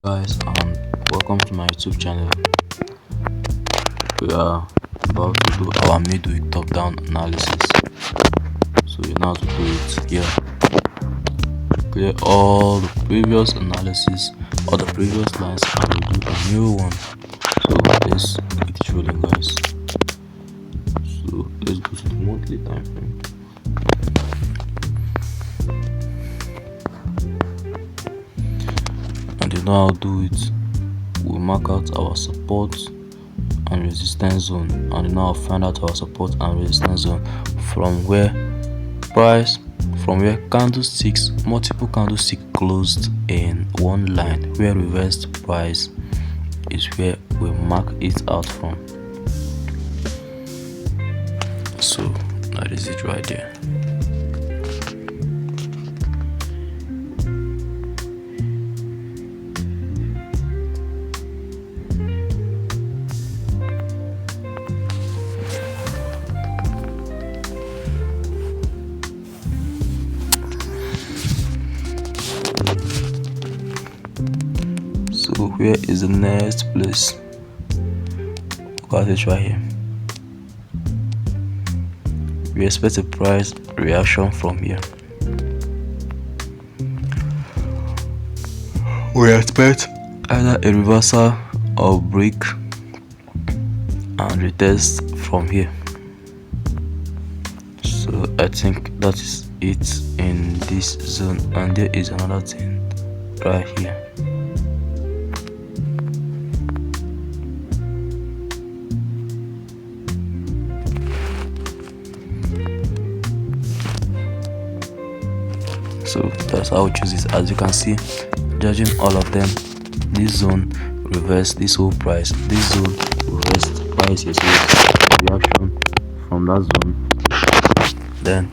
Guys, welcome to my YouTube channel. We are about to do our midweek top-down analysis. So you know how to do it here. Clear all the previous analysis or the previous lines and we do a new one. So let's get it rolling, guys. So let's go to the monthly time frame. And you know how to do it. We mark out our support and resistance zone, and now find out our support and resistance zone from where candlesticks, multiple candlesticks closed in one line, where reversed price is where we mark it out from. So that is it right there. So where is the next place? Look at it right here. We expect a price reaction from here. We expect either a reversal or break and retest from here. So I think that is it in this zone, and there is another thing right here. So that's how we choose it. As you can see, judging all of them, this zone reverse this whole price, this zone reverse price here, so reaction from that zone, then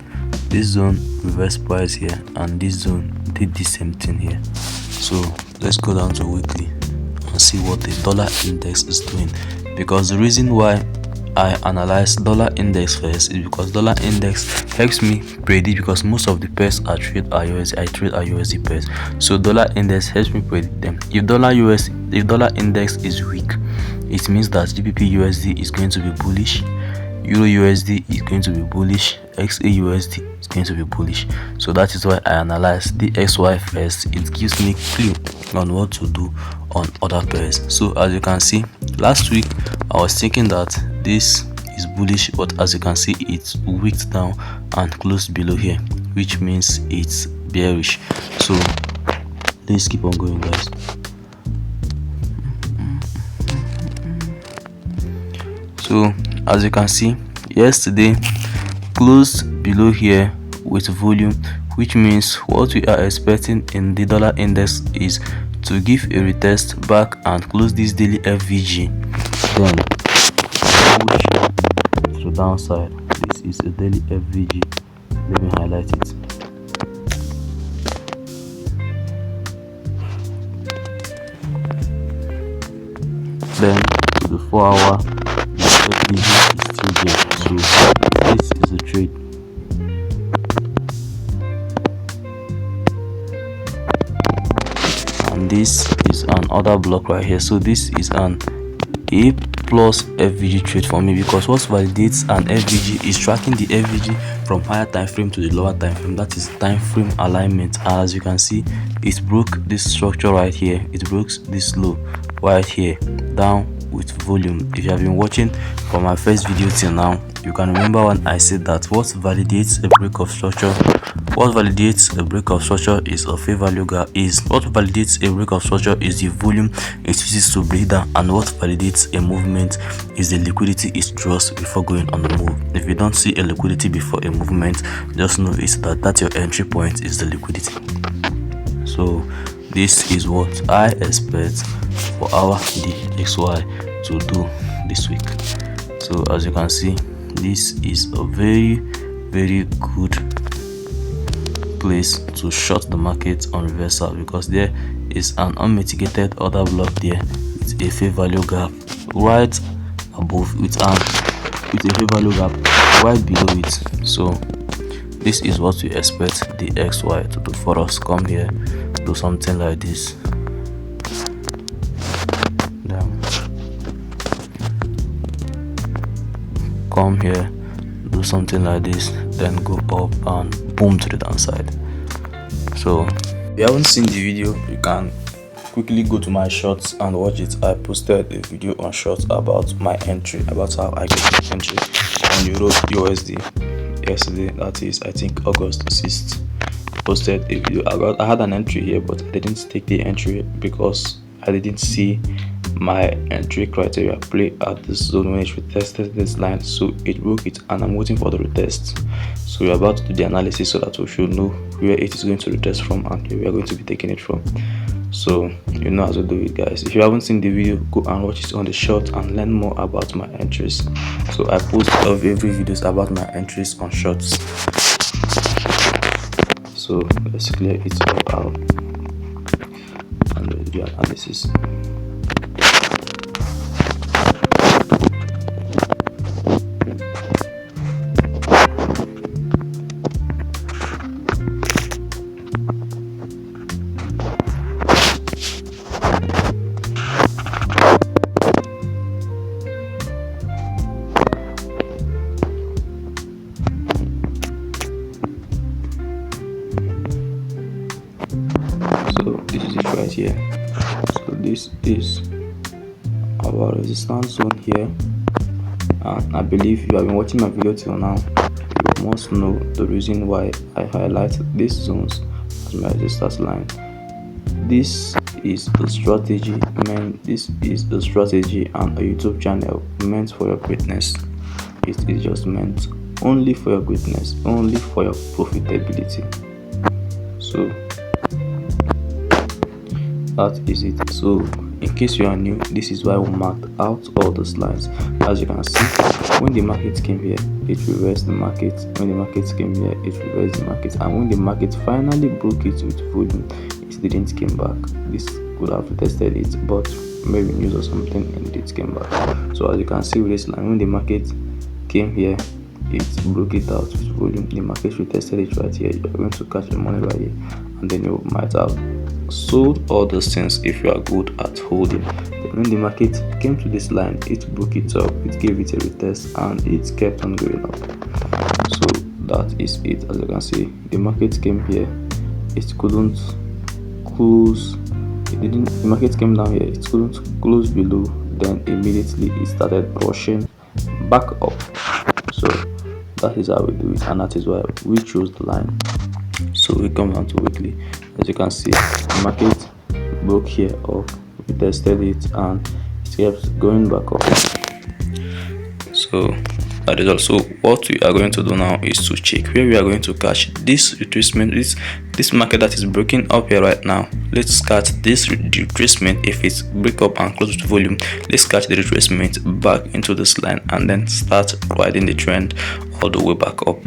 this zone reverse price here, and this zone did the same thing here. So let's go down to weekly and see what the dollar index is doing, because the reason why I analyze dollar index first is because dollar index helps me predict, because most of the pairs I trade are USD pairs. So dollar index helps me predict them. If dollar index is weak, it means that GBP USD is going to be bullish, Euro USD is going to be bullish, XA USD is going to be bullish. So that is why I analyze the XY first. It gives me clue on what to do on other pairs. So as you can see, last week I was thinking that this is bullish, but as you can see, it's wicked down and closed below here, which means it's bearish. So let's keep on going, guys. So as you can see, yesterday closed below here with volume, which means what we are expecting in the dollar index is to give a retest back and close this daily FVG, then push to downside. This is a daily FVG. Let me highlight it. Then to the 4-hour, the FVG is still there. So this is a trade. And this is another block right here. So this is an A plus FVG trade for me, because what validates an FVG is tracking the FVG from higher time frame to the lower time frame. That is time frame alignment. As you can see, it broke this structure right here, it broke this low right here down with volume. If you have been watching from my first video till now, you can remember when I said that what validates a break of structure, is a fair value gap. What validates a break of structure is the volume it uses to break down, and what validates a movement is the liquidity it draws before going on the move. If you don't see a liquidity before a movement, just know that your entry point is the liquidity. So this is what I expect for our DXY to do this week. So as you can see, this is a very good place to short the market on reversal, because there is an unmitigated order block there with a fair value gap right above, with a fair value gap right below it. So this is what we expect the XY to do for us. Come here, do something like this. come here, do something like this, then go up and boom to the downside. So if you haven't seen the video, you can quickly go to my shorts and watch it. I posted a video on shorts about my entry, about how I get my entry on Euro USD yesterday. That is, I think, August 6th. Posted a video. I had an entry here, but I didn't take the entry because I didn't see my entry criteria play at this zone when it retested this line, so it broke it, and I'm waiting for the retest. So we're about to do the analysis so that we should know where it is going to retest from and where we are going to be taking it from. So you know how to do it, guys. If you haven't seen the video, go and watch it on the short and learn more about my entries. So I post every videos about my entries on shorts. So let's clear it all out and do the analysis. So this is it right here. So this is our resistance zone here, and I believe you have been watching my video till now, you must know the reason why I highlight these zones as my resistance line. This is a strategy, man. This is a strategy and a YouTube channel meant for your greatness. It is just meant only for your greatness, only for your profitability. So that is it. So in case you are new, this is why we marked out all those lines. As you can see, when the market came here, it reversed the market. When the market came here, it reversed the market, and when the market finally broke it with volume, it didn't came back. This could have tested it, but maybe news or something, and it came back. So as you can see with this line, when the market came here, it broke it out with volume. The market retested it right here. You're going to catch the money right here, and then you might have sold all those things if you are good at holding. Then when the market came to this line, it broke it up, it gave it a retest, and it kept on going up. So that is it. As you can see, the market came here, it couldn't close, the market came down here, it couldn't close below, then immediately it started rushing back up. So that is how we do it, and that is why we chose the line. So we come down to weekly. As you can see, the market broke here up, we tested it, and it kept going back up. So that is also what we are going to do now, is to check where we are going to catch this retracement, this market that is breaking up here right now. Let's catch this retracement. If it's break up and close to volume, let's catch the retracement back into this line and then start riding the trend all the way back up.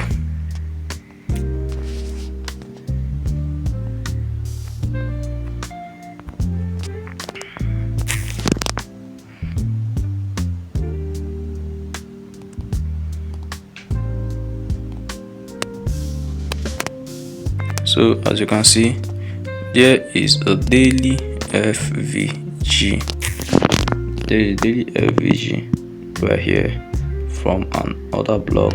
So as you can see, there is a daily FVG. There is daily FVG right here from an order block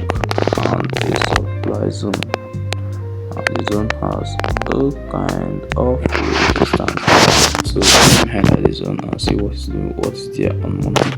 and a supply zone. And the zone has a kind of resistance. So let me highlight the zone and see what is there on Monday.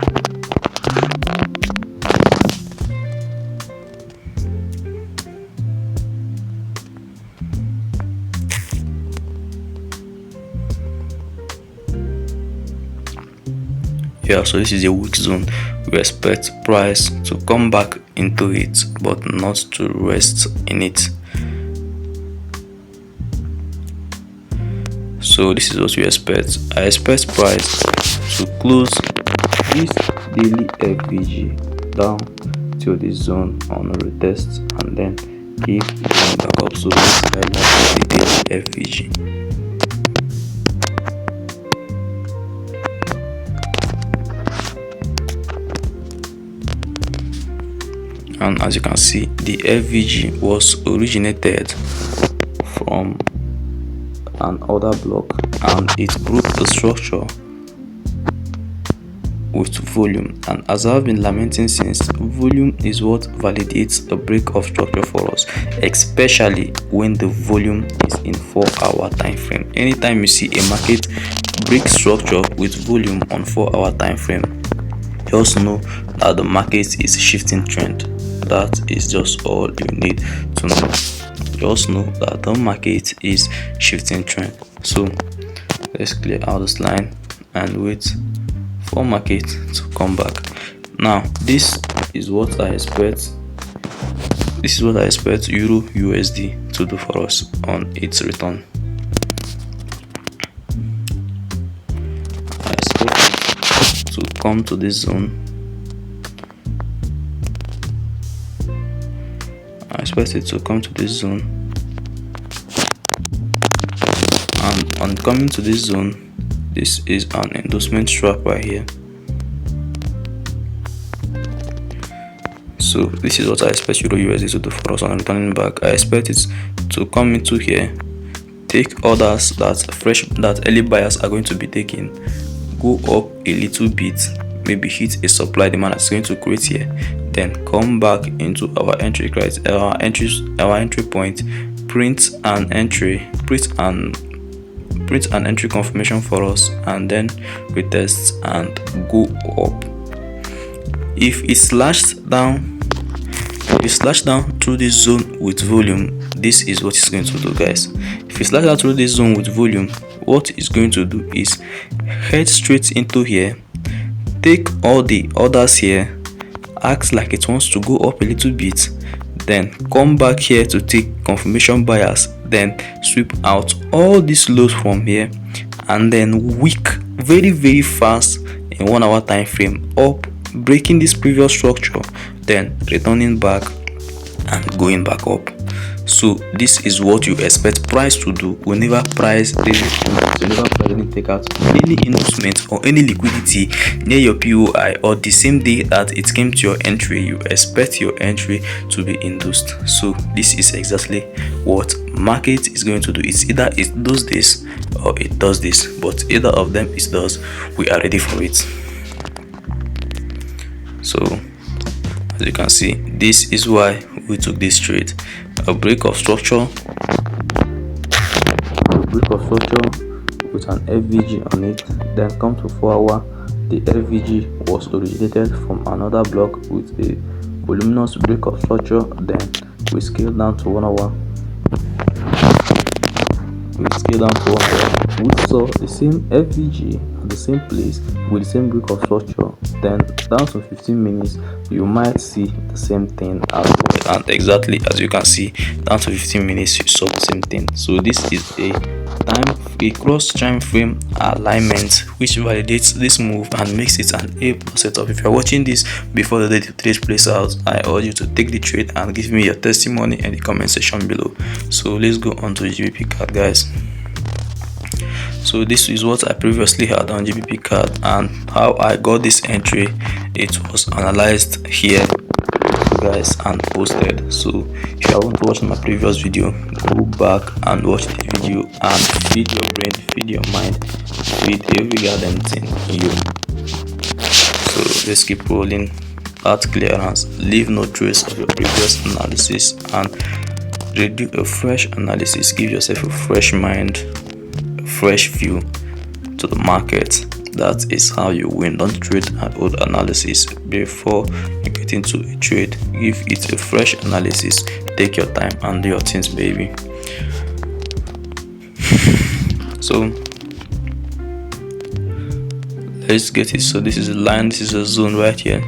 Yeah, so this is a weak zone. We expect price to come back into it, but not to rest in it. So this is what we expect. I expect price to close this daily FVG down till the zone on a retest, and then if it comes back up, so let's highlight the daily FVG. And as you can see, the FVG was originated from an order block, and it broke the structure with volume, and as I've been lamenting since, volume is what validates a break of structure for us, especially when the volume is in 4-hour time frame. Anytime you see a market break structure with volume on 4-hour time frame, just know that the market is shifting trend. That is just all you need to know. Just know that the market is shifting trend. So let's clear out this line and wait for market to come back. Now this is what I expect Euro USD to do for us on its return. I expect it to come to this zone. And on coming to this zone, this is an endorsement strap right here. So this is what I expect Euro USD to do for us on returning back. I expect it to come into here, take orders that early buyers are going to be taking, go up a little bit, maybe hit a supply demand that's going to create here, then come back into our entry point, print an entry confirmation for us, and then retest and go up. If it slashed down through this zone with volume, this is what it's going to do, guys. If it slashed down through this zone with volume, what it's going to do is head straight into here, take all the orders here, acts like it wants to go up a little bit, then come back here to take confirmation buyers, then sweep out all these lows from here, and then wick very fast in 1 hour time frame up, breaking this previous structure, then returning back and going back up. So this is what you expect price to do whenever price take out any investment or any liquidity near your POI, or the same day that it came to your entry. You expect your entry to be induced. So this is exactly what market is going to do. It's either it does this or it does this, but either of them it does, we are ready for it. So as you can see, this is why we took this trade. A break of structure with an FVG on it, then come to 4 hour. The FVG was originated from another block with a voluminous break of structure, then we scale down to 1 hour. We saw the same FVG at the same place with the same break of structure, then down to 15 minutes you might see the same thing as well, and exactly as you can see, down to 15 minutes you saw the same thing. So this is a cross time frame alignment which validates this move and makes it an A+ setup. If you're watching this before the day the trade plays out, I urge you to take the trade and give me your testimony in the comment section below. So let's go on to GBP CAD, guys. So this is what I previously had on GBP CAD and how I got this entry. It was analyzed here, guys, and posted. So if you want to watch my previous video, go back and watch the video and feed your brain, feed your mind, feed every goddamn thing in you. So let's keep rolling. At clearance, leave no trace of your previous analysis and redo a fresh analysis. Give yourself a fresh mind, fresh view to the market. That is how you win. Don't trade an old analysis before you get into a trade. Give it a fresh analysis. Take your time and do your things, baby. So let's get it. So this is a line, this is a zone right here,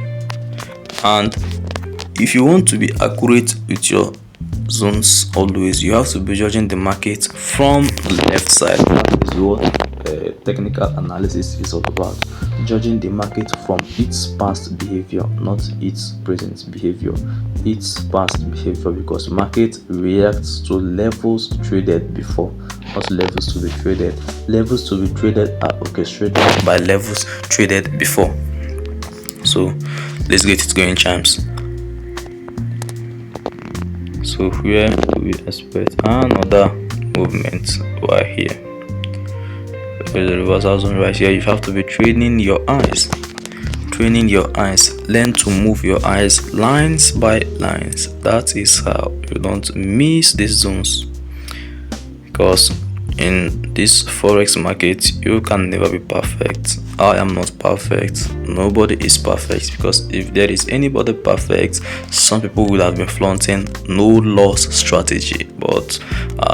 and if you want to be accurate with your zones, always you have to be judging the market from the left side. That is what technical analysis is all about. Judging the market from its past behavior, not its present behavior. Its past behavior, because market reacts to levels traded before, not levels to be traded. Levels to be traded are orchestrated by levels traded before. So let's get it going, champs. So where do we expect another movement right here? There's a reversal zone right here. You have to be training your eyes training your eyes. Learn to move your eyes lines by lines. That is how you don't miss these zones. Because in this forex market, you can never be perfect. I am not perfect. Nobody is perfect, because if there is anybody perfect, some people will have been flaunting no loss strategy. But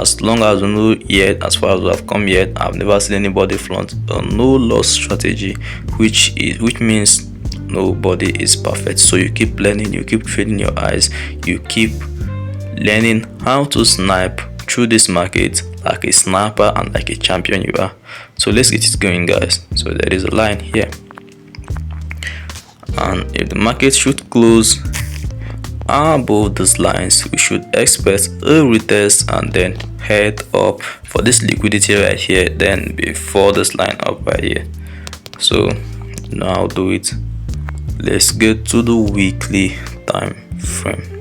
as long as we know yet, as far as we have come yet, I've never seen anybody flaunt a no loss strategy, which means nobody is perfect. So you keep learning, you keep training your eyes, you keep learning how to snipe through this market like a sniper and like a champion you are. So let's get it going, guys. So there is a line here, and if the market should close above these lines, we should expect a retest and then head up for this liquidity right here, then before this line up right here. So now I'll do it. Let's get to the weekly time frame.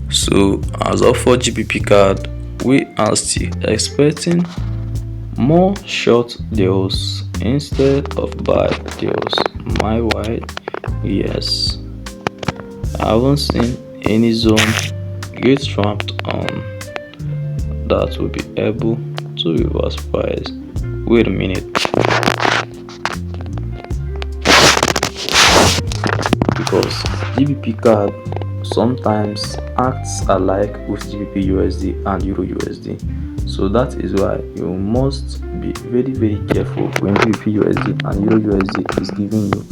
So as of for GBP card, we are still expecting more short deals instead of buy deals. My wide, yes, I haven't seen any zone get trapped on that will be able to reverse price. Wait a minute, because GBP card sometimes acts alike with GBP USD and Euro USD. So that is why you must be very, very careful when GBP USD and Euro USD is giving you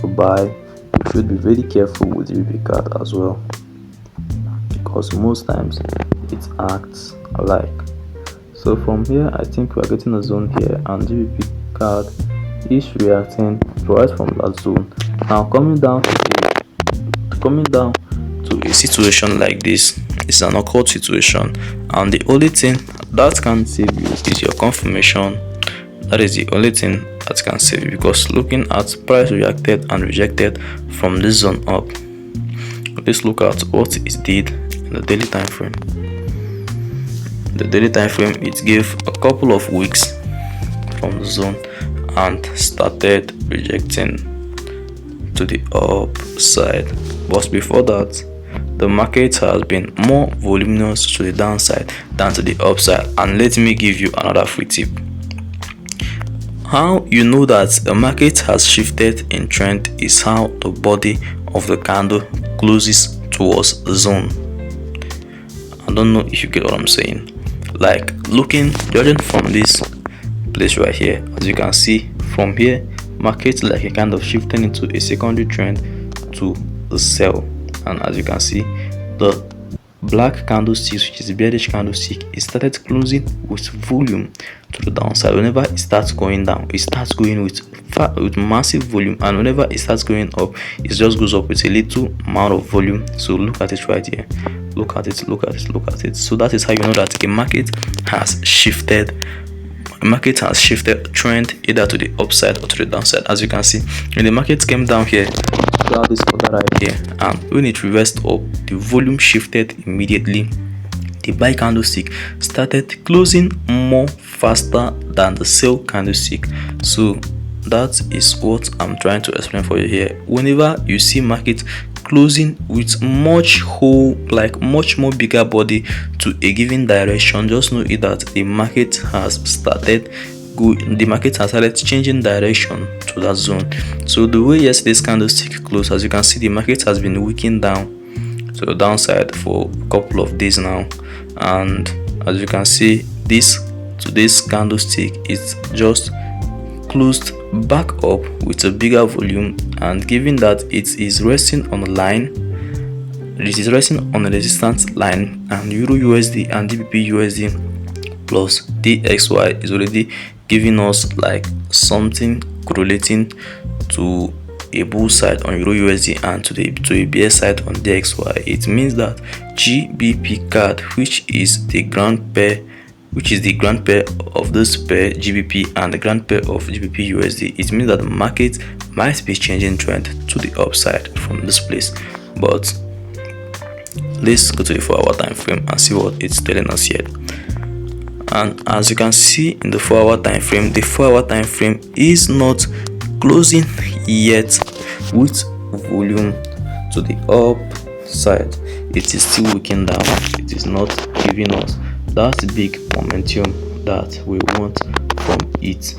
a buy. You should be very careful with GBP card as well, because most times it acts alike. So from here, I think we are getting a zone here, and GBP card is reacting right from that zone. Now coming down to a situation like this is an occult situation, and the only thing that can save you is your confirmation. That is the only thing that can save you, because looking at price reacted and rejected from this zone up, let's look at what it did in the daily time frame. The daily time frame, it gave a couple of weeks from the zone and started rejecting to the upside. But before that, the market has been more voluminous to the downside than to the upside. And let me give you another free tip. How you know that the market has shifted in trend is how the body of the candle closes towards the zone. I don't know if you get what I'm saying. Like judging from this place right here, as you can see from here, market like a kind of shifting into a secondary trend to the sell. And as you can see, the black candlestick, which is the bearish candlestick, it started closing with volume to the downside. Whenever it starts going down, it starts going with massive volume, and whenever it starts going up, it just goes up with a little amount of volume. So look at it right here, look at it. So that is how you know that a market has shifted. The market has shifted trend either to the upside or to the downside. As you can see, when the market came down here, this order right here, and when it reversed up, the volume shifted immediately. The buy candlestick started closing more faster than the sell candlestick. So that is what I'm trying to explain for you here. Whenever you see market closing with much more bigger body to a given direction, just know that the market has started changing direction to that zone. So the way yesterday's candlestick closed, as you can see, the market has been weakening down to the downside for a couple of days now, and as you can see, today's candlestick is just closed back up with a bigger volume, and given that it is resting on a line, it is resting on a resistance line, and Euro USD and GBP USD plus DXY is already giving us like something correlating to a bull side on Euro USD and to a bear side on DXY. It means that GBP card, which is the grand pair of this pair GBP and the grand pair of GBP USD, it means that the market might be changing trend to the upside from this place. But let's go to the 4-hour time frame and see what it's telling us here. And as you can see in the 4-hour time frame, the 4-hour time frame is not closing yet with volume to the upside. It is still weakening down. It is not giving us that big momentum that we want from it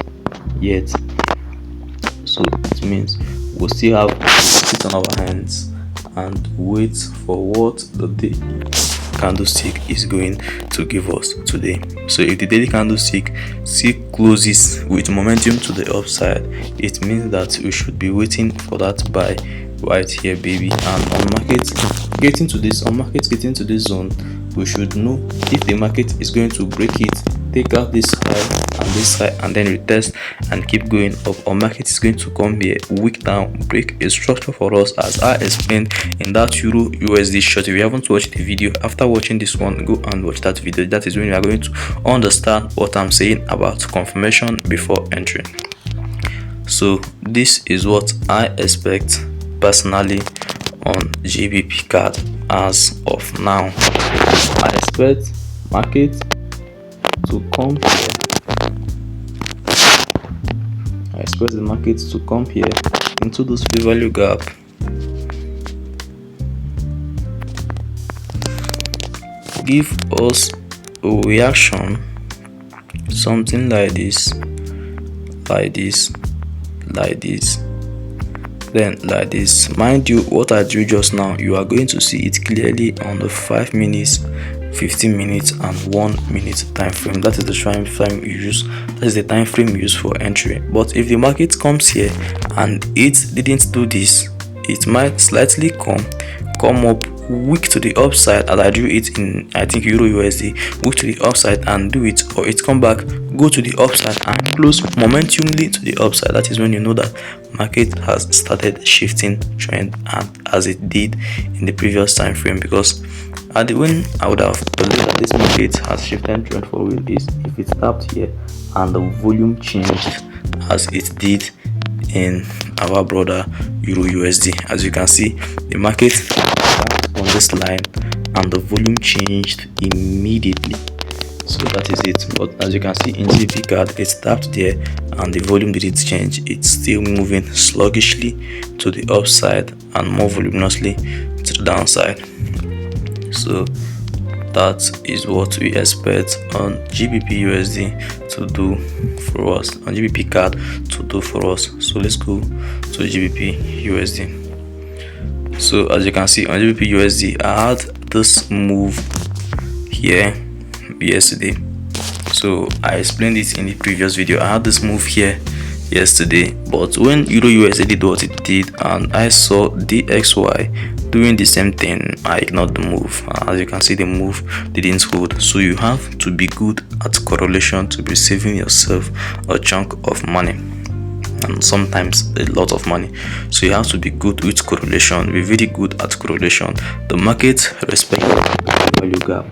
yet. So it means we'll still have to sit on our hands and wait for what the daily candlestick is going to give us today. So if the daily candlestick still closes with momentum to the upside, it means that we should be waiting for that buy right here, baby. And on market getting to this zone, we should know if the market is going to break it, take out this high and this high, and then retest and keep going up, or market is going to come here, wick down, break a structure for us, as I explained in that Euro USD short. If you haven't watched the video, after watching this one, go and watch that video. That is when you are going to understand what I'm saying about confirmation before entering. So this is what I expect personally on GBP card as of now. I expect market to come here. I expect the market to come here into this fair value gap, give us a reaction, something like this, then like this. Mind you, what I drew just now, you are going to see it clearly on the 5 minutes, 15 minutes and 1 minute time frame. That is the time frame you use. That is the time frame used for entry. But if the market comes here and it didn't do this, it might slightly come up, wick to the upside, as I drew it in, I think, Euro USD, wick to the upside and do it, or it come back, go to the upside and close momentumly to the upside. That is when you know that market has started shifting trend, and as it did in the previous time frame. Because at the when I would have believed that this market has shifted trend for real is if it stopped here and the volume changed as it did in our brother Euro USD. As you can see, the market started on this line and the volume changed immediately. So that is it. But as you can see in GBP card, it stopped there and the volume didn't change. It's still moving sluggishly to the upside and more voluminously to the downside. So that is what we expect on GBP USD to do for us, on GBP card to do for us. So let's go to GBP USD. So as you can see on GBP USD, I had this move here yesterday. So I explained it in the previous video. I had this move here yesterday, but when Euro USD did what it did and I saw DXY doing the same thing, I ignored the move. As you can see, the move didn't hold. So you have to be good at correlation to be saving yourself a chunk of money, and sometimes a lot of money. So you have to be good with correlation, be very good at correlation. The market respects the value gap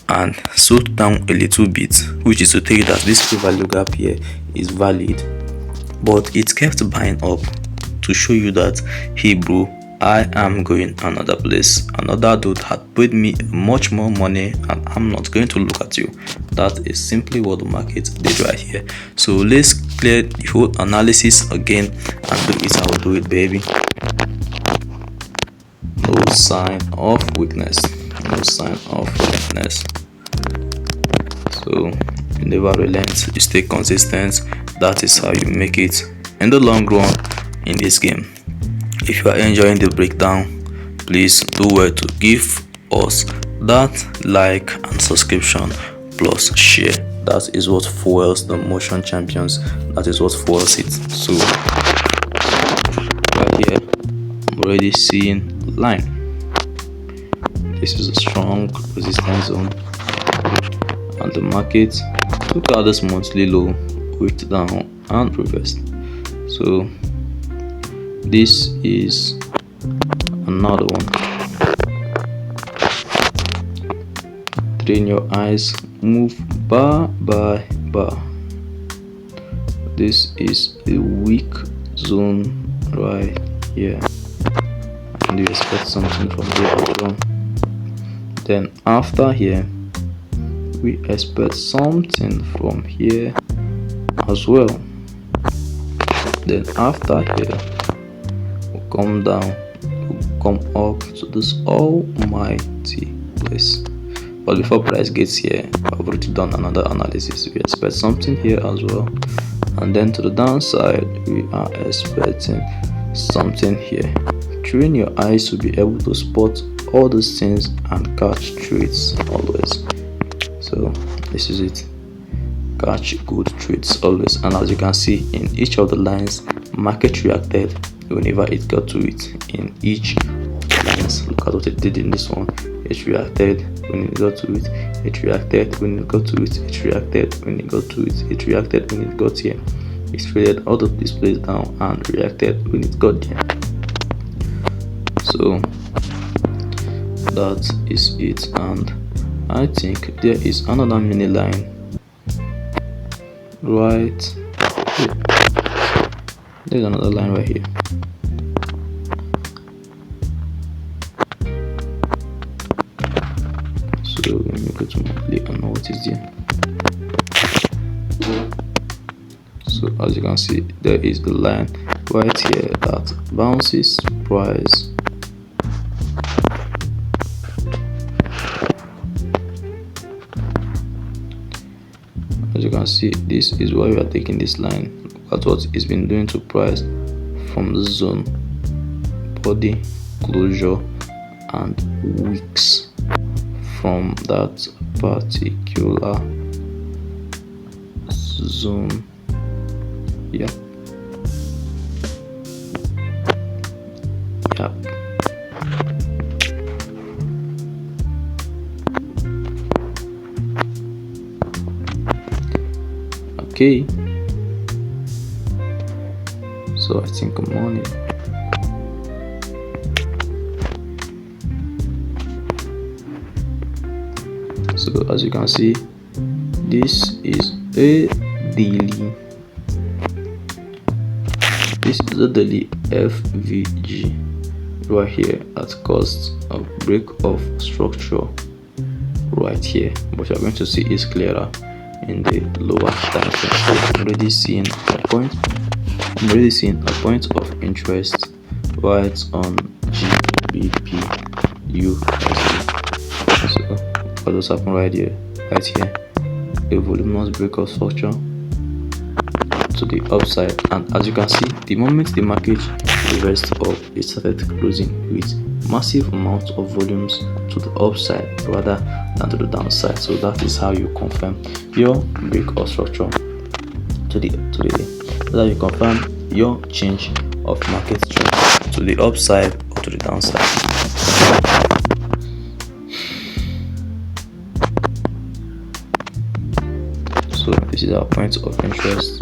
and slowed down a little bit, which is to tell you that this fair value gap here is valid, but it kept buying up to show you that, hey bro, I am going another place. Another dude had paid me much more money and I'm not going to look at you. That is simply what the market did right here. So let's clear the whole analysis again and do it. I will do it, baby. No sign of weakness. No sign of weakness. So you never relent, you stay consistent. That is how you make it in the long run in this game. If you are enjoying the breakdown, please do well to give us that like and subscription plus share. That is what fuels the Motion Champions. That is what fuels it. So right here, I'm already seeing line. This is a strong resistance zone, and the market took out this monthly low, wicked down and reversed. So this is another one. Train your eyes, move bar by bar. This is a weak zone right here, and you expect something from here as well. Then after here, we expect something from here as well. Then after here, we'll come down, we'll come up to this almighty place. But before price gets here, I've already done another analysis. We expect something here as well, and then to the downside, we are expecting something here. Train your eyes to be able to spot all these things and catch trades always. So this is it, catch good trades always. And as you can see in each of the lines, market reacted whenever it got to it. In each lines, look at what it did in this one. It reacted when it got to it, it reacted when it got to it, it reacted when it got to it, it reacted when it got here. It traded all of this place down and reacted when it got there. So that is it. And I think there is another mini line right here. There's another line right here. So let me go to monthly and know what is there. So as you can see, there is the line right here that bounces price as you can see. This is why we are taking this line. Look at what it's been doing to price from the zone, body, closure, and wicks from that particular zone. Yeah. Okay, so I think I'm on it. So as you can see, this is a daily, this is a daily FVG right here at cost of break of structure right here, but you're going to see it's clearer in the lower time frame. So I'm already seeing a point of interest right on GBP USD. So what does happen right here? Right here, a voluminous break of structure to the upside, and as you can see, the moment the market reversed up, it started closing with massive amounts of volumes to the upside rather than to the downside. So that is how you confirm your break of structure to the that's how you confirm your change of market trend to the upside or to the downside. So this is our point of interest.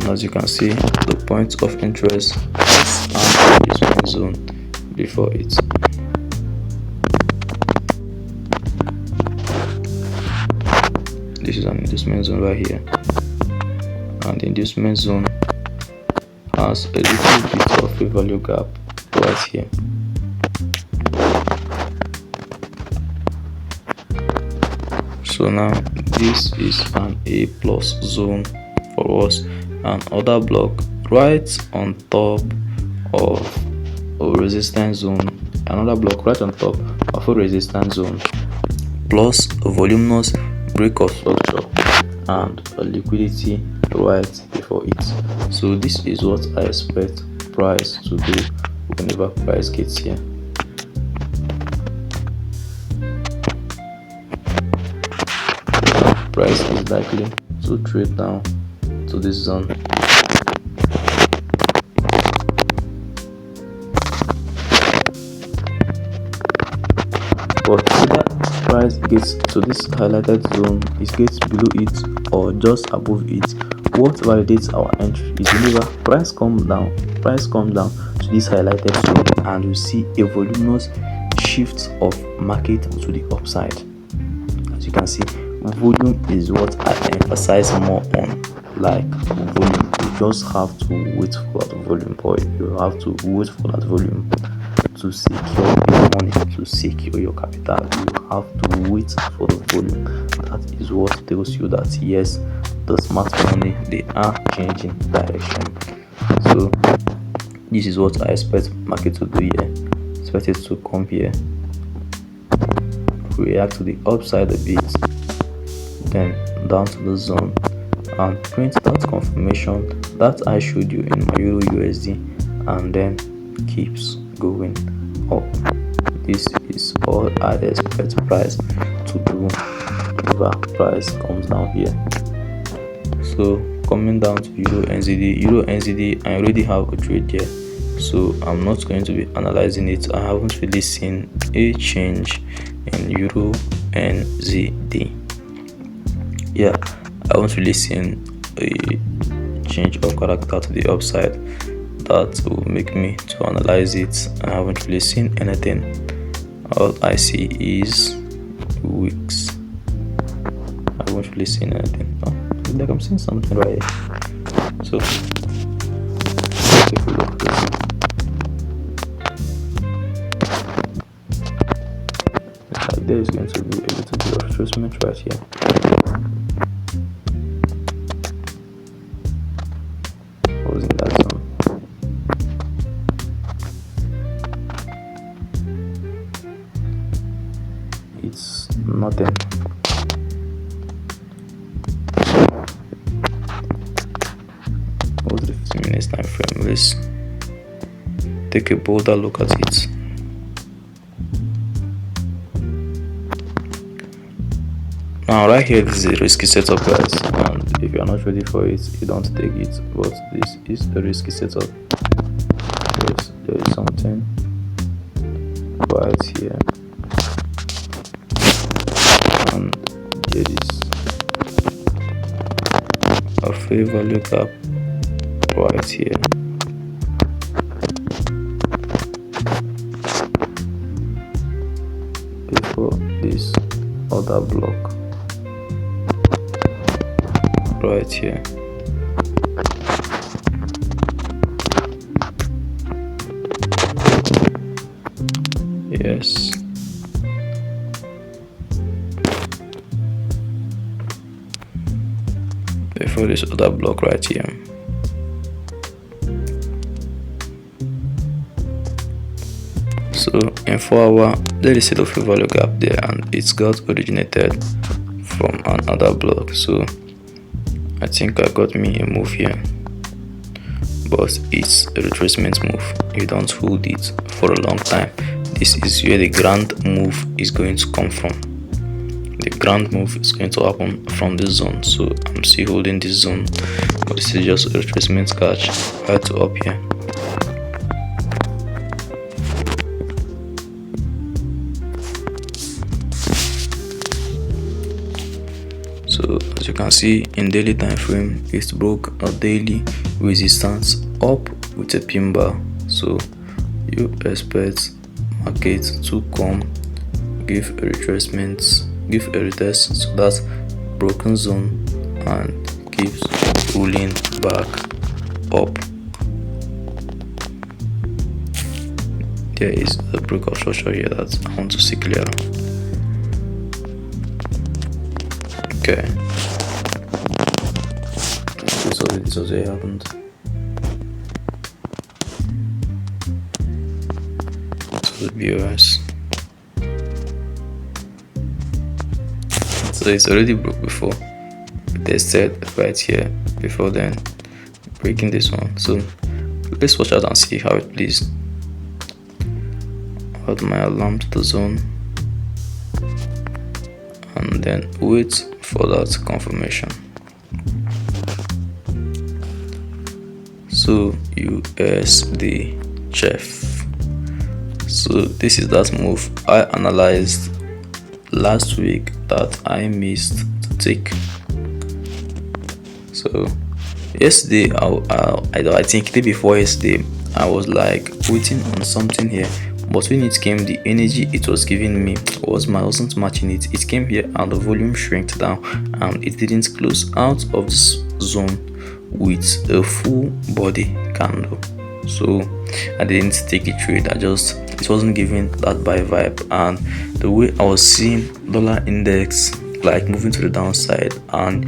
As you can see, the point of interest and this one zone before it. This is an inducement zone right here, and the inducement zone has a little bit of a value gap right here. So now this is an A plus zone for us, and other block right on top of a resistance zone, another block right on top of a resistance zone, plus a voluminous break of structure and a liquidity right before it. So this is what I expect price to do whenever price gets here. Price is likely to trade down to this zone. But either price gets to this highlighted zone, it gets below it or just above it, what validates our entry is whenever price comes down to this highlighted zone and you see a voluminous shift of market to the upside. As you can see, volume is what I emphasize more on. Like volume, you just have to wait for that volume, boy. You have to wait for that volume. to secure your money, to secure your capital, you have to wait for the volume. That is what tells you that yes, the smart money, they are changing direction. So this is what I expect market to do here. Expect it to come here, react to the upside a bit, then down to the zone, and print that confirmation that I showed you in my Euro USD, and then keeps going up. This is all I expect price to do if price comes down here. So coming down to Euro NZD, I already have a trade here, so I'm not going to be analyzing it. I haven't really seen a change in Euro NZD. Yeah, I haven't really seen a change of character to the upside that will make me to analyze it. I haven't really seen anything. All I see is wicks. I haven't really seen anything. Oh, like I'm seeing something right here. So let's take a look at this. Like there is going to be a little bit of retracement right here. Was in that zone. It's nothing. What's the 15 minutes time frame? Let's take a bolder look at it. Now right here, this is a risky setup, guys, and if you are not ready for it, you don't take it. But this is a risky setup. Yes, there is something right here, and there is a fair value gap right here. Before this other block right here. Yes. Before this other block right here. So in 4 hours, there is a fair value gap there, and it's got originated from another block. So I think I got me a move here, but it's a retracement move. You don't hold it for a long time. This is where the grand move is going to come from. The grand move is going to happen from this zone. So I'm still holding this zone, but this is just a retracement catch right to up here. So as you can see in daily time frame, it broke a daily resistance up with a pin bar. So you expect market to come, give a retracement, give a retest to that broken zone, and keeps pulling back up. There is a break of structure here that I want to see clear. Okay, this also happened. So the BOS. So it's already broke before. We tested right here before then breaking this one. So let's watch out and see how it plays. Add my alarm to the zone, and then wait for that confirmation. So USD chef. So this is that move I analyzed last week that I missed to take. So yesterday, I think the day before yesterday, I was like waiting on something here, but when it came, the energy it was giving me wasn't matching it. It came here and the volume shrinked down, and it didn't close out of this zone with a full body candle. So I didn't take a trade. It wasn't giving that buy vibe, and the way I was seeing dollar index like moving to the downside, and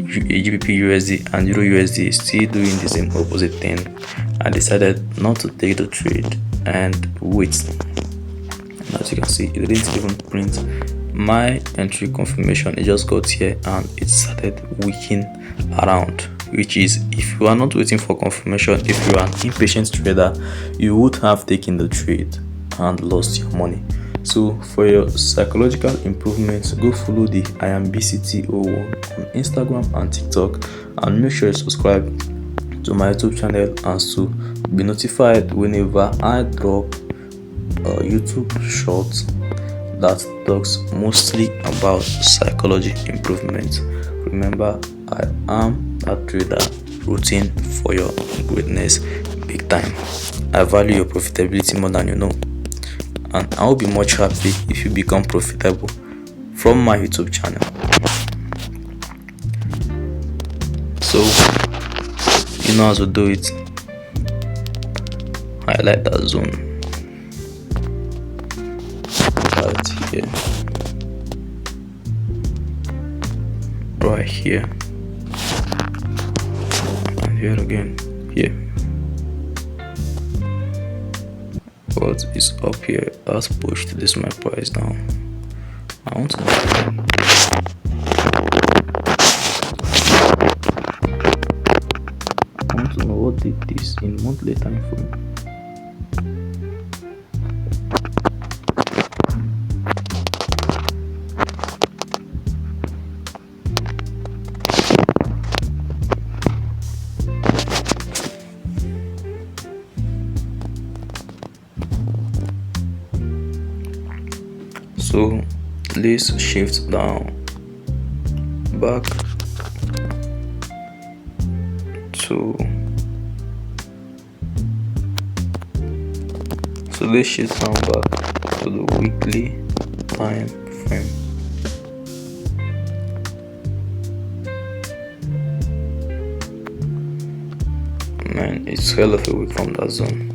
GBP USD and Euro USD still doing the same opposite thing, I decided not to take the trade and wait. As you can see, it didn't even print my entry confirmation. It just got here and it started wicking around, which is, if you are not waiting for confirmation, if you are an impatient trader, you would have taken the trade and lost your money. So for your psychological improvements, go follow the IamBCT01 on Instagram and TikTok, and make sure you subscribe to my YouTube channel and to be notified whenever I drop YouTube shorts that talks mostly about psychology improvement. Remember, I am a trader rooting for your greatness big time. I value your profitability more than you know, and I'll be much happy if you become profitable from my YouTube channel. So you know how to do it. Highlight that zone right here, right here, and here again, here. What is up here has pushed this my price down. I want to know what did this in monthly time frame. So let's shift down back to let's shift down back to the weekly time frame. Man, it's hell of a week from that zone.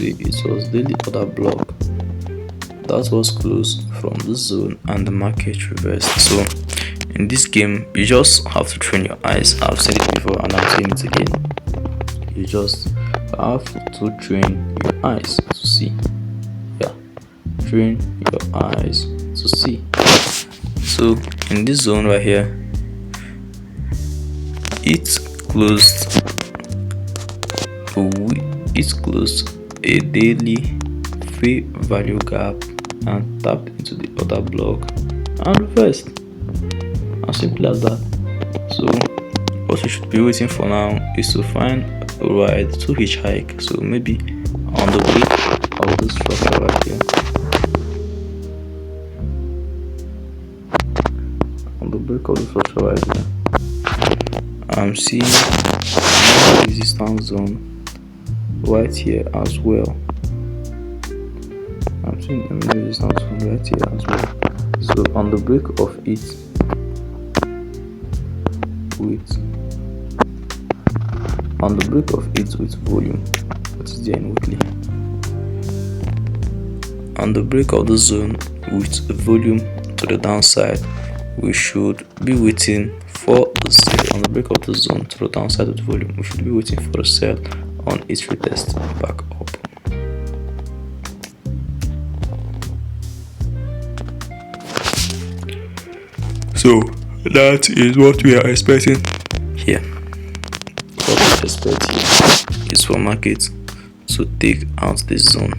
It was daily order block that was closed from the zone and the market reversed. So in this game, you just have to train your eyes. I've said it before and I'm saying it again. You just have to train your eyes to see. Yeah, train your eyes to see. So in this zone right here, it's closed a daily fair value gap and tapped into the other block and reversed. As simple as that. So what you should be waiting for now is to find a ride to hitchhike. So maybe on the break of this structure right here, on the break of the structure right here, I'm seeing a resistance zone right here as well. I'm seeing a resistance zone right here as well. So on the break of it with volume, what is there in weekly? On the break of the zone with volume to the downside, we should be waiting for the sell. On the break of the zone to the downside with volume, we should be waiting for the sell on its retest back up. So that is what we are expecting here. What we expect here is for market to take out this zone.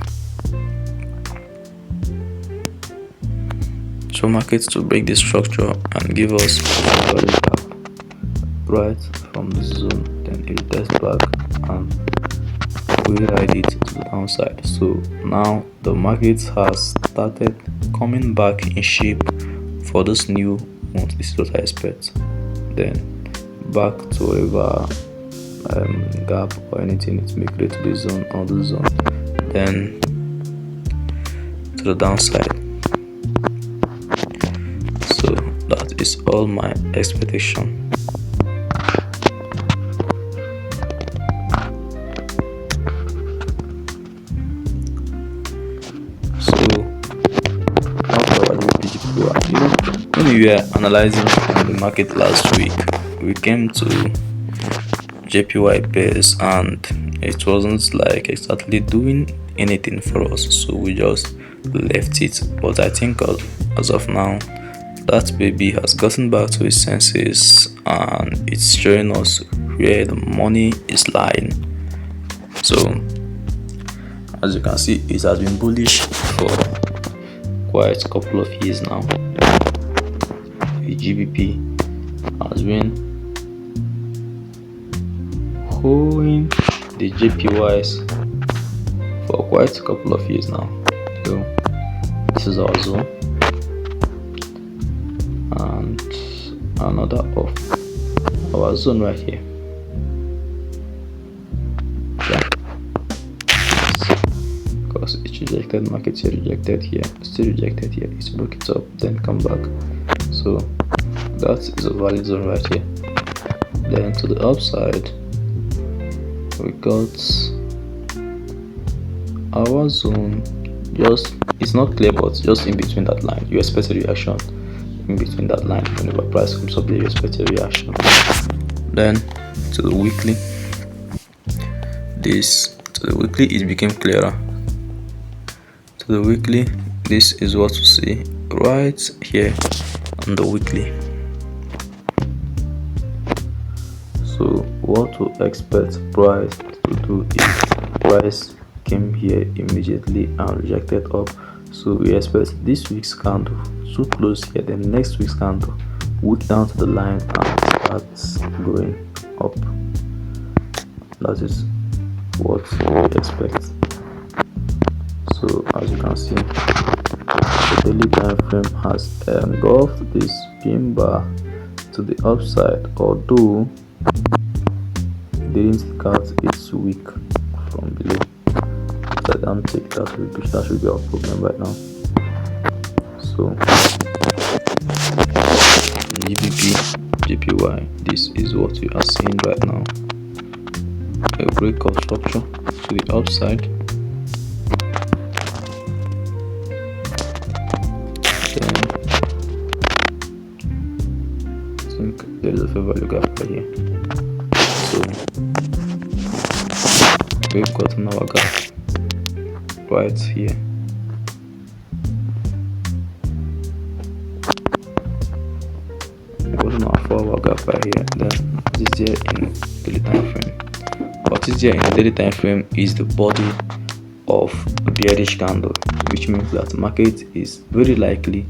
So market to break this structure and give us a value gap right from the zone, then it test back and we ride it to the downside. So now the market has started coming back in shape for this new month. This is what I expect. Then back to wherever gap or anything, it may create this zone or this zone. Then to the downside. So that is all my expectation. So after our PGP, when we were analyzing the market last week, we came to JPY pairs and it wasn't like exactly doing anything for us, so we just left it. But I think as of now, that baby has gotten back to its senses and it's showing us where the money is lying. So as you can see, it has been bullish for quite a couple of years now. The GBP has been holding the JPYs for quite a couple of years now. So this is our zone and another of our zone right here. Because it's rejected, market here, rejected here, still rejected here, it's broke it up, then come back. So that is a valid zone right here. Then to the upside, we got our zone. Just, it's not clear, but just in between that line. You expect a reaction in between that line. Whenever price comes up, you expect a reaction. Then to the weekly, it became clearer. To the weekly, this is what you see right here on the weekly. So what to expect price to do is price came here immediately and rejected up. So we expect this week's candle to close here, then next week's candle wick down to the line and start going up. That is what we expect. So as you can see, the daily time frame has engulfed this pin bar to the upside, although it didn't stick out its wick from below. I don't think that should be our problem right now. So GBP, JPY, this is what we are seeing right now. A breakout structure to the upside. Then I think there is a fair value gap right here. So we've gotten our gap right here. We've gotten our 4-hour gap right here. Then this here in daily time frame. What is there in the daily time frame is the body of a bearish candle, which means that the market is very likely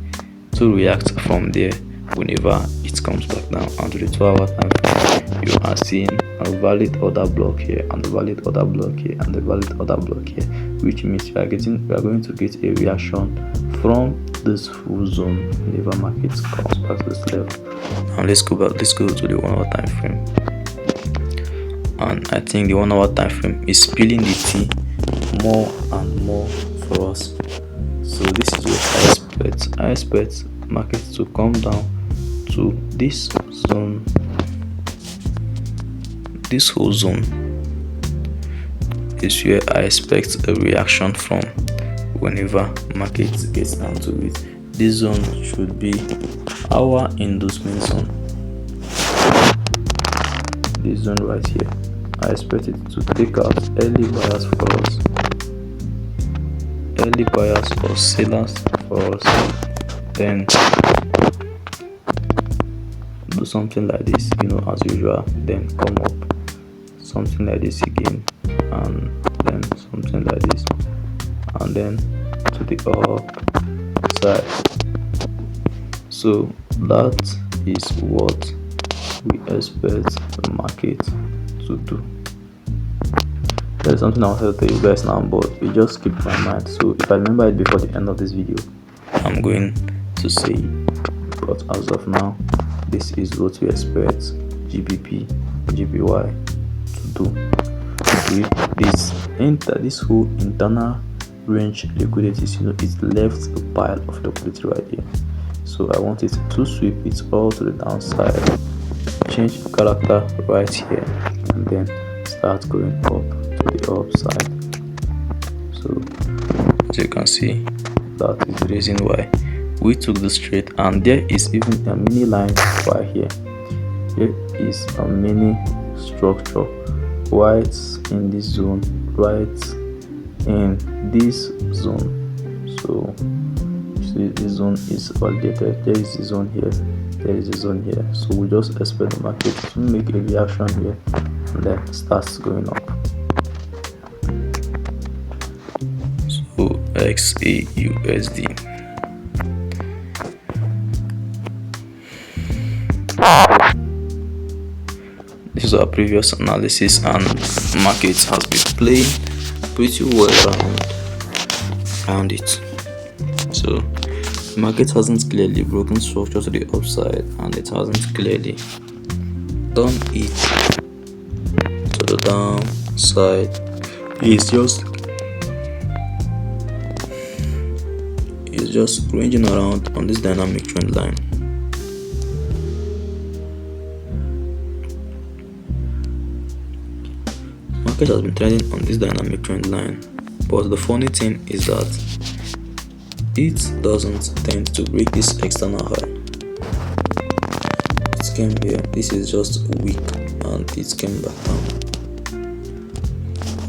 to react from there whenever it comes back down. And to the 2-hour time frame, you are seeing a valid order block here, and a valid order block here, and a valid order block here, which means we are going to get a reaction from this full zone whenever market comes back to this level. And let's go to the 1-hour time frame. And I think the 1-hour time frame is spilling the tea more and more for us. So this is what I expect market to come down to this zone. This whole zone is where I expect a reaction from whenever market gets down to it. This zone should be our inducement zone. This zone right here, I expect it to take out early buyers for us, early buyers or sellers for us, then do something like this, as usual, then come up, something like this again, and then something like this, and then to the upside. So that is what we expect the market to do. There's something I wanted to tell you guys now, but it just skipped my mind. So if I remember it before the end of this video, I'm going to say it. But as of now, this is what we expect GBP, JPY to to sweep this whole internal range liquidities. It left a pile of liquidity right here, so I want it to sweep it all to the downside, change character right here, and then start going up to the upside. So as you can see, that is the reason why we took this trade. And there is even a mini line right here. Here is a mini structure right in this zone, right in this zone. So you see, this zone is validated. There is a zone here, there is a zone here. So we just expect the market to make a reaction here and then starts going up. So XAUSD, this is our previous analysis, and market has been playing pretty well around it. So the market hasn't clearly broken structure to the upside, and it hasn't clearly done it to the downside. It's just ranging around on this dynamic trend line. Market has been trending on this dynamic trend line, but the funny thing is that it doesn't tend to break this external high. It came here, this is just weak, and it came back down.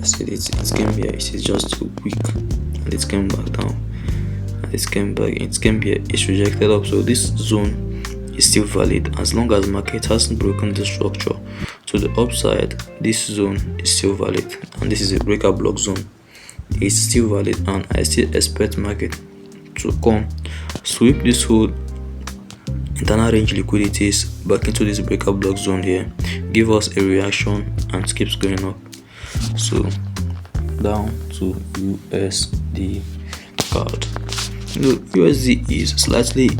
I said it came here, it is just weak, and it came back down, and it came here, it's rejected up. So this zone is still valid as long as market hasn't broken the structure to the upside. This zone is still valid, and this is a breaker block zone. It's still valid, and I still expect market to come sweep this whole internal range liquidities back into this breaker block zone here, give us a reaction, and keeps going up. So down to USD card. USD is slightly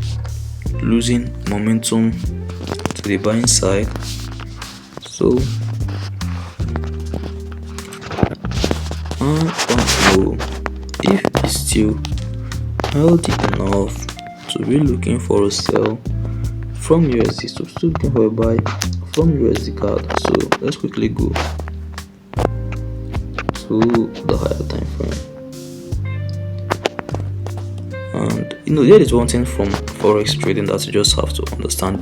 losing momentum to the buying side. So I don't know if it's still healthy enough to be looking for a sell from USD, so still looking for a buy from USD card. So let's quickly go to the higher time frame. And there is one thing from forex trading that you just have to understand.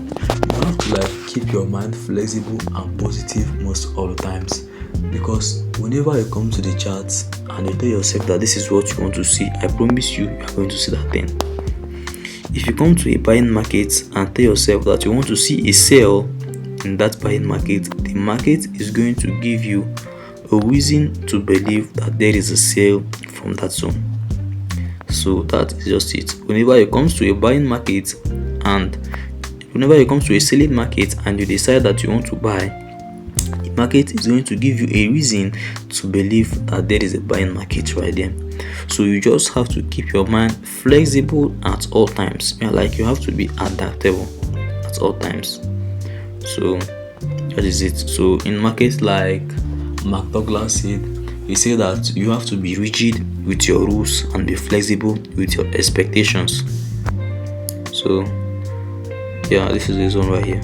You have to keep your mind flexible and positive most of the times, because whenever you come to the charts and you tell yourself that this is what you want to see, I promise you are going to see that thing. If you come to a buying market and tell yourself that you want to see a sell in that buying market, the market is going to give you a reason to believe that there is a sale from that zone. So that is just it. Whenever it comes to a buying market and whenever it comes to a selling market and you decide that you want to buy, the market is going to give you a reason to believe that there is a buying market right there. So you just have to keep your mind flexible at all times. You have to be adaptable at all times. So that is it. So in markets like Mark Douglas said, he said that you have to be rigid with your rules and be flexible with your expectations. So yeah, this is the zone right here,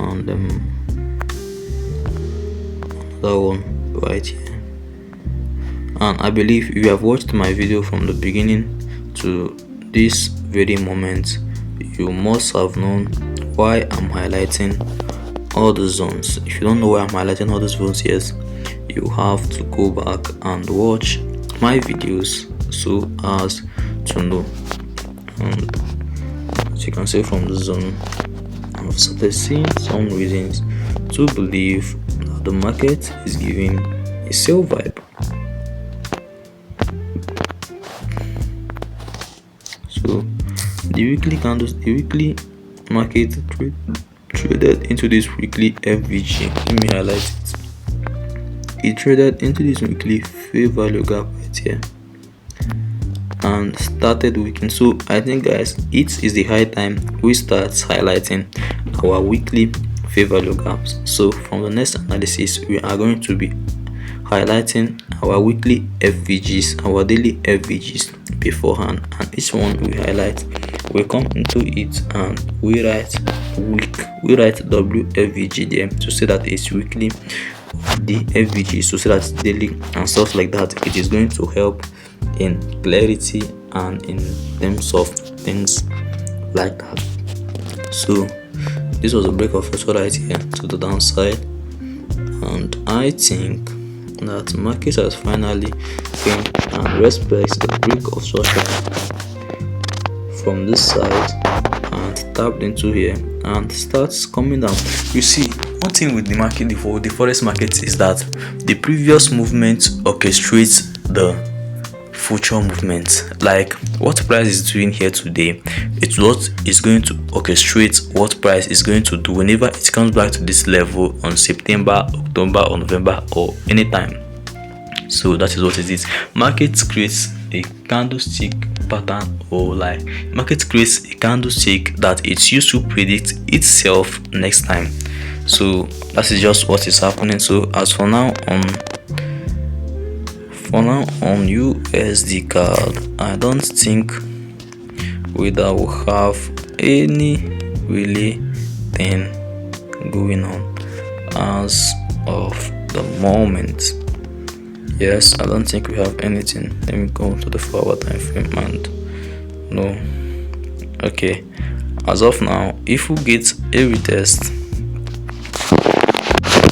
and that one right here. And I believe you have watched my video from the beginning to this very moment, you must have known why I'm highlighting all the zones. If you don't know why I'm highlighting all the zones, yes, you have to go back and watch my videos so as to know. And as you can see from the zone, I've started seeing some reasons to believe that the market is giving a sell vibe. So the weekly candles, the weekly market traded into this weekly FVG. Let me highlight it. It traded into this weekly fair value gap right here and started weakening. So I think, guys, it is the high time we start highlighting our weekly fair value gaps. So from the next analysis, we are going to be highlighting our weekly FVGs, our daily FVGs beforehand, and each one we highlight, we come into it and we write WFVG there to say that it's weekly, the FVG to say that it's daily, and stuff like that. It is going to help in clarity and in terms of things like that. So this was a break of photo right here to the downside, and I think that market has finally came and respects the break of structure from this side and tapped into here and starts coming down. You see, one thing with the market, the forex market, is that the previous movement orchestrates the future movement. Like what price is doing here today, it's what is going to orchestrate what price is going to do whenever it comes back to this level on September, October, or November, or anytime. So that is what it is. Market creates a candlestick pattern, or like market creates a candlestick that it's used to predict itself next time. So that is just what is happening. So as for now on USD card, I don't think we will have any really thing going on as of the moment. Yes, I don't think we have anything. Let me go to the 4-hour time frame and no. Okay, as of now, if we get a retest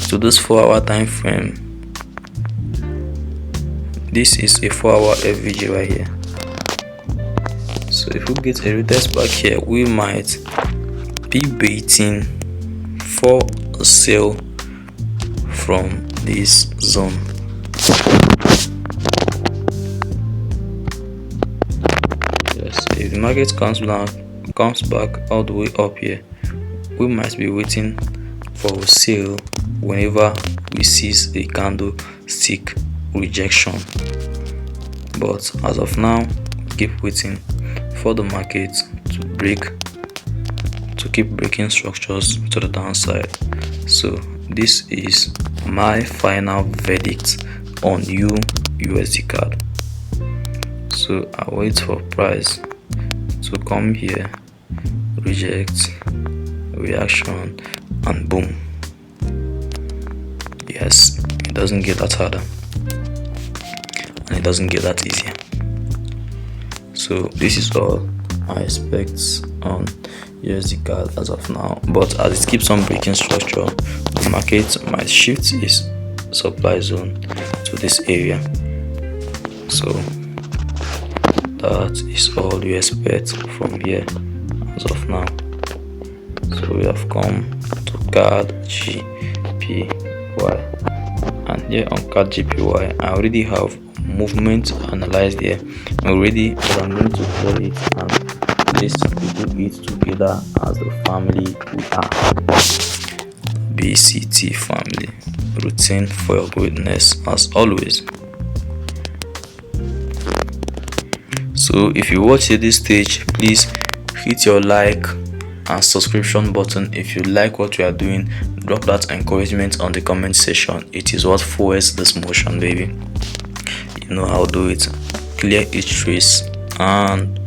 to this 4-hour time frame, this is a 4-hour FVG right here. So if we get a retest back here, we might be baiting for a sale from this zone. Yes, if the market comes back all the way up here, we might be waiting for a sale whenever we see a candlestick rejection. But as of now, keep waiting for the market to keep breaking structures to the downside. So this is my final verdict on USD card. So I wait for price to come here, reject, reaction, and boom. Yes, it doesn't get that harder and it doesn't get that easier. So this is all I expect on USD card as of now, but as it keeps on breaking structure, the market might shift its supply zone to this area. So that is all we expect from here as of now. So we have come to card GPY, and here on card GPY I already have movement analyzed here already, but I'm going to call it and let's do it together as the family we are. BCT family, routine for your greatness as always. So if you watch at this stage, please hit your like and subscription button. If you like what we are doing, drop that encouragement on the comment section. It is what fuels this motion, baby. You know how to do it. Clear each trace and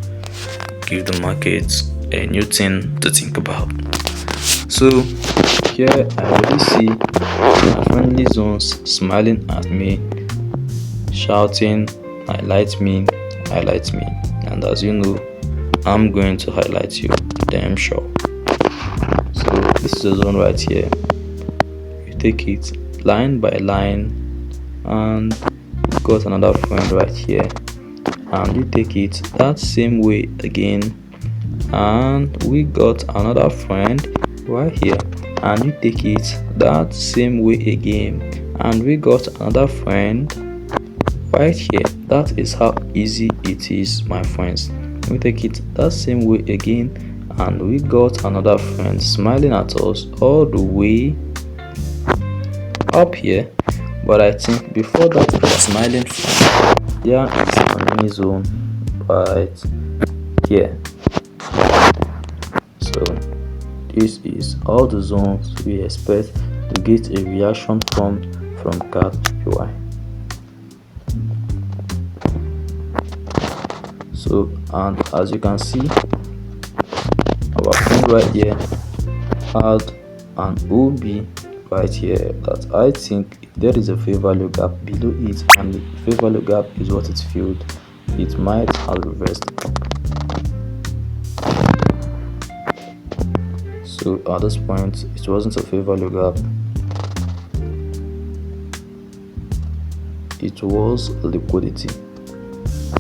give the market a new thing to think about. So here I already see my friendly zones smiling at me, shouting highlight me, and as you know, I'm going to highlight you, damn sure. So this is the zone right here. You take it line by line, and you got another friend right here, and you take it that same way again, and we got another friend right here, and you take it that same way again, and we got another friend right here. That is how easy it is, my friends. We take it that same way again, and we got another friend smiling at us all the way up here. But I think before that smiling friend, there is a mini zone right here. So this is all the zones we expect to get a reaction from CAD GPY. So, and as you can see, our friend right here had an OB right here that I think if there is a fair value gap below it and the fair value gap is what it filled, it might have reversed. So at this point it wasn't a fair value gap, it was liquidity.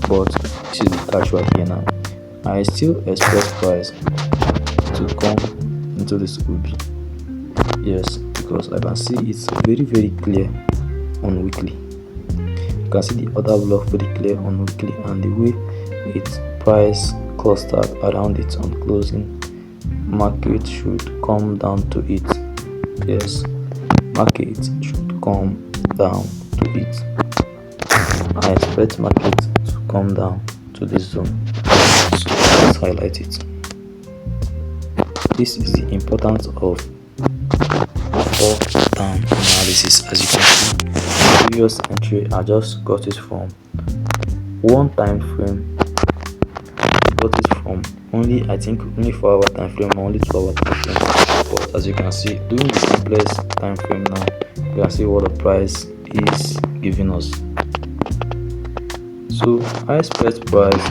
But this is the catch right here now. I still expect price to come into this OB. Yes, because I can see it's very clear on weekly. You can see the other block very clear on weekly, and the way its price clustered around it on closing, market should come down to it. Yes, market should come down to it. I expect market to come down to this zone. So let's highlight it. This is the importance of up-down analysis. As you can see, the previous entry I just got it from one time frame. Got it from only 4 hour time frame, only 2 hour time frame. But as you can see, doing the simplest time frame now, you can see what the price is giving us. So I expect price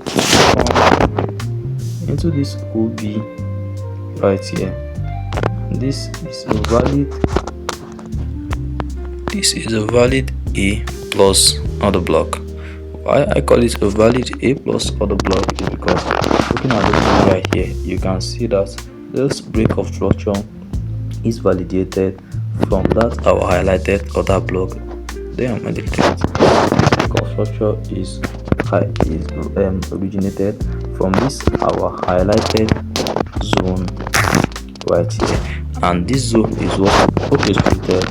to come into this OB right here. This is a valid A plus order block. Why I call it a valid A plus order block is because looking at this one right here, you can see that this break of structure is validated from that our highlighted order block. Then I'm indicating break of structure is originated from this our highlighted zone right here, and this zone is what orchestrated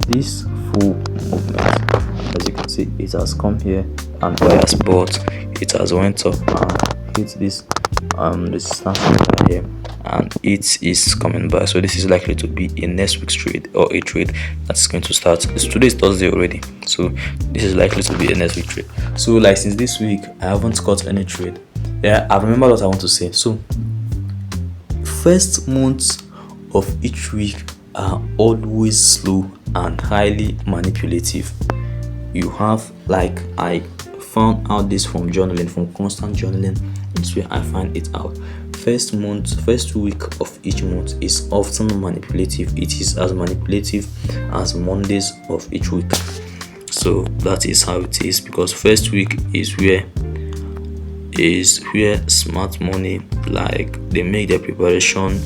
this full movement. As you can see, it has come here and bias, but it has went up and hit this resistance right here, and it is coming back. So this is likely to be a next week's trade, or a trade that's going to start. Today is Thursday already, so this is likely to be a next week trade. So like since this week I haven't caught any trade. Yeah, I remember what I want to say. So first months of each week are always slow and highly manipulative. You have, like I found out this from journaling, from constant journaling. It's where I find it out. First week of each month is often manipulative. It is as manipulative as Mondays of each week. So that is how it is, because first week is where smart money, like they make their preparation,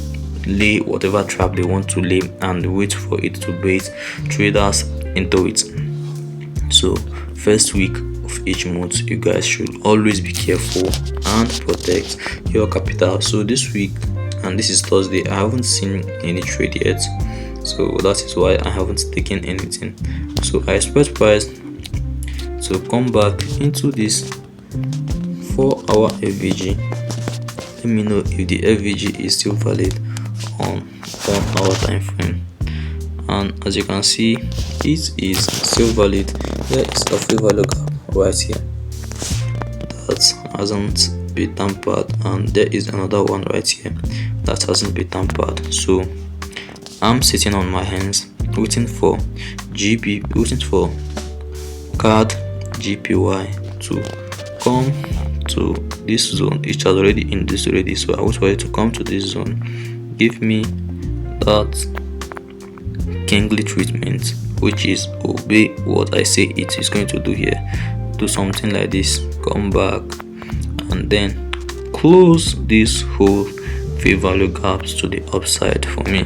lay whatever trap they want to lay, and wait for it to bait traders into it. So first week of each month, you guys should always be careful and protect your capital. So this week, and this is Thursday, I haven't seen any trade yet, so that is why I haven't taken anything. So I expect price to come back into this 4-hour FVG. Let me know if the FVG is still valid on 1 hour time frame. And as you can see, it is still valid. There is a fair value gap right here that hasn't been tampered, and there is another one right here that hasn't been tampered. So I'm sitting on my hands waiting for CAD GPY to come to this zone. It has already in this already, so I wait for it to come to this zone, give me that kingly treatment, which is obey what I say it is going to do here. Do something like this, come back, and then close this whole fair value gaps to the upside for me.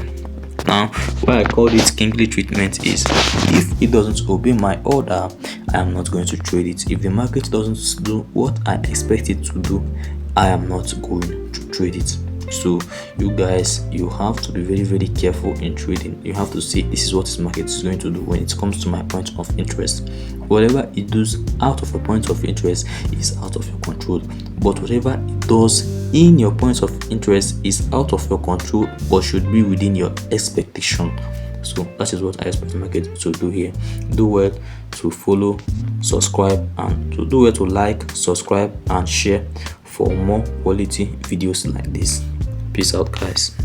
Now, why I call it kingly treatment is if it doesn't obey my order, I am not going to trade it. If the market doesn't do what I expect it to do, I am not going to trade it. So you guys, you have to be very careful in trading. You have to say, this is what this market is going to do when it comes to my point of interest. Whatever it does out of your point of interest is out of your control, but whatever it does in your point of interest is out of your control but should be within your expectation. So that is what I expect the market to do here. Do well to follow, subscribe, and to do well to like, subscribe, and share for more quality videos like this. Peace out, guys.